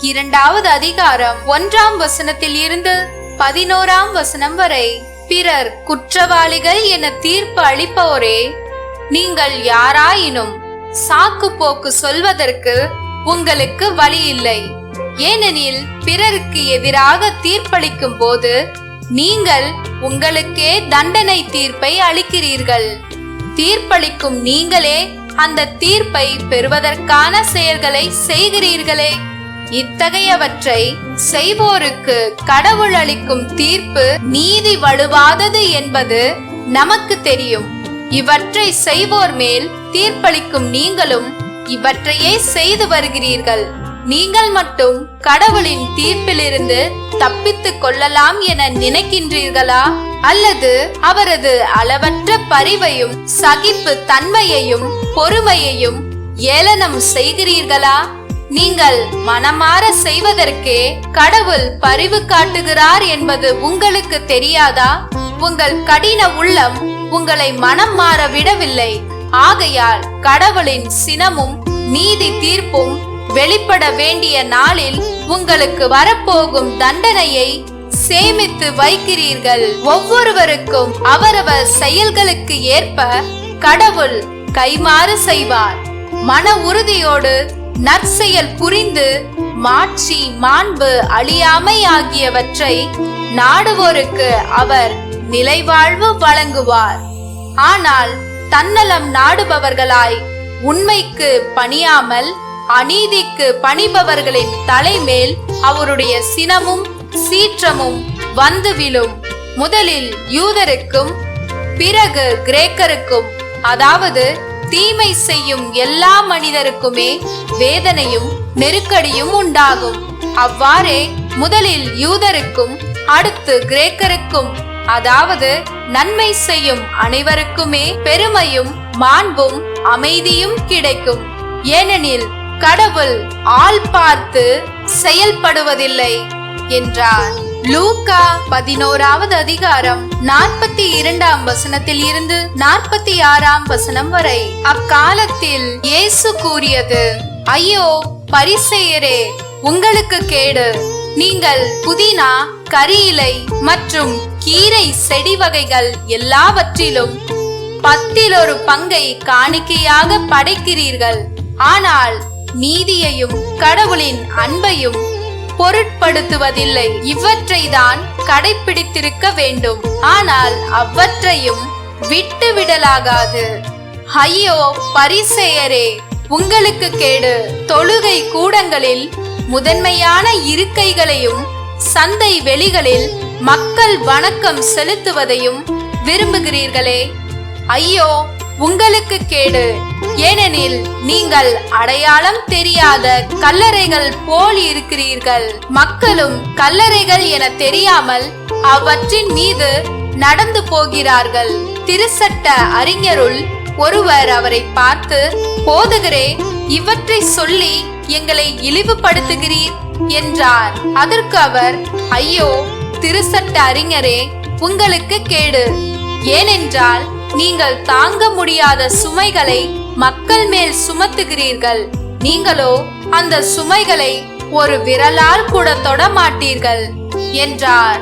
2வது அதிகாரம் 1ஆம் வசனத்தில் இருந்து 11ஆம் வசனம் வரை. பிறர் குற்றவாளிகள் என தீர்ப்பு அளிப்போரே, நீங்கள் யாராயினும் சாக்கு போக்கு சொல்வதற்கு உங்களுக்கு வழி இல்லை. ஏனெனில் பிறருக்கு எதிராக தீர்ப்பளிக்கும் போது நீங்கள் உங்களுக்கே தண்டனை தீர்ப்பை அளிக்கிறீர்கள். தீர்ப்பளிக்கும் நீங்களே அந்த தீர்ப்பை பெறுவதற்கான செயல்களை செய்கிறீர்களே. இத்தகையவற்றை செய்வோருக்கு கடவுள் அளிக்கும் தீர்ப்பு நீதி வலுவாதது என்பது நமக்கு தெரியும். இவற்றை செய்வோர் மேல் தீர்ப்பளிக்கும் நீங்களும் இவற்றையே செய்து வருகிறீர்கள். நீங்கள் மட்டும் கடவுளின் தீர்ப்பிலிருந்து தப்பித்துக் கொள்ளலாம் என நினைக்கின்றீர்களா? அல்லது அவரது அளவற்ற பரிவையும் சகிப்பு தன்மையையும் பொறுமையையும் ஏளனம் செய்கிறீர்களா? நீங்கள் மனமாற செய்வதற்கே கடவுள் பரிவு காட்டுகிறார் என்பது உங்களுக்கு தெரியாதா? உங்கள் கடின உள்ளம் உங்களை மனம் மாற விடவில்லை. ஆகையால் கடவுளின் சினமும் நீதி தீர்ப்பும் வெளிப்பட வேண்டிய நாளில் உங்களுக்கு வரப்போகும் தண்டனையை சேமித்து வைக்கிறீர்கள். ஒவ்வொருவருக்கும் அவரவர் செயல்களுக்கு ஏற்ப கடவுள் கைமாறு செய்வார். மன உறுதியோடு நற்செயல் புரிந்து மாட்சி மாண்பு அழியாமை ஆகியவற்றை நாடுவோருக்கு அவர் நிலைவாழ்வு வழங்குவார். ஆனால் தன்னலம் நாடுபவர்களாய் உண்மைக்கு பணியாமல் அநீதிக்கு பணிபவர்களின் தலைமேல் அவருடைய சினமும் சீற்றமும் வந்து விழும். முதலில் யூதருக்கும் பிறகு கிரேக்கருக்கும், அதாவது தீமை செய்யும் எல்லா மனிதருக்குமே வேதனையும் நெருக்கடியும் உண்டாகும். அவ்வாறே முதலில் யூதருக்கும் அடுத்து கிரேக்கருக்கும், அதாவது நன்மை செய்யும் அனைவருக்குமே பெருமையும் மாண்பும் அமைதியும் கிடைக்கும். ஏனெனில் கடவுள் ஆள் பார்த்து செயல்படுவதில்லை என்றார். லூக்கா 11வது அதிகாரம் 42ஆம் வசனத்தில் இருந்து 46ஆம் வசனம் வரை. அக்காலத்தில் இயேசு கூறியது, ஐயோ பரிசேயரே, உங்களுக்கு கேடு! நீங்கள் புதினா, கரியிலை மற்றும் கீரை செடி வகைகள் எல்லாவற்றிலும் 10 பங்கை காணிக்கையாக படைக்கிறீர்கள். ஆனால் நீதியையும் கடவுளின் அன்பையும் பொருட்படுத்துவதில்லை. இவற்றை தான் கடைபிடித்திருக்க வேண்டும். ஆனால் அவற்றையும் விட்டு விடலாகாது. ஐயோ பரிசேயரே, உங்களுக்கு கேடு! தொழுகை கூடங்களில் முதன்மையான இருக்கைகளையும் சந்தை வெளிகளில் மக்கள் வணக்கம் செலுத்துவதையும் விரும்புகிறீர்களே. ஐயோ உங்களுக்கு கேடு! ஏனெனில் நீங்கள் அடையாளம் தெரியாத கல்லறைகள் போல் இருக்கிறீர்கள். மக்களும் கல்லறைகள் என தெரியாமல் அவற்றின் மீது நடந்து போகிறார்கள். திருச்சட்ட அறிஞருள் ஒருவர் அவரை பார்த்து, போதகரே, இவற்றை சொல்லி எங்களை இழிவுபடுத்துகிறீர் என்றார். அதற்கு அவர், ஐயோ திருச்சட்ட அறிஞரே, உங்களுக்கு கேடு! ஏனென்றால் நீங்கள் தாங்க முடியாத சுமைகளை மக்கள் மேல் சுமத்துகிறீர்கள். நீங்களோ அந்த சுமைகளை ஒரு விரலால் கூட தொட மாட்டீர்கள் என்றார்.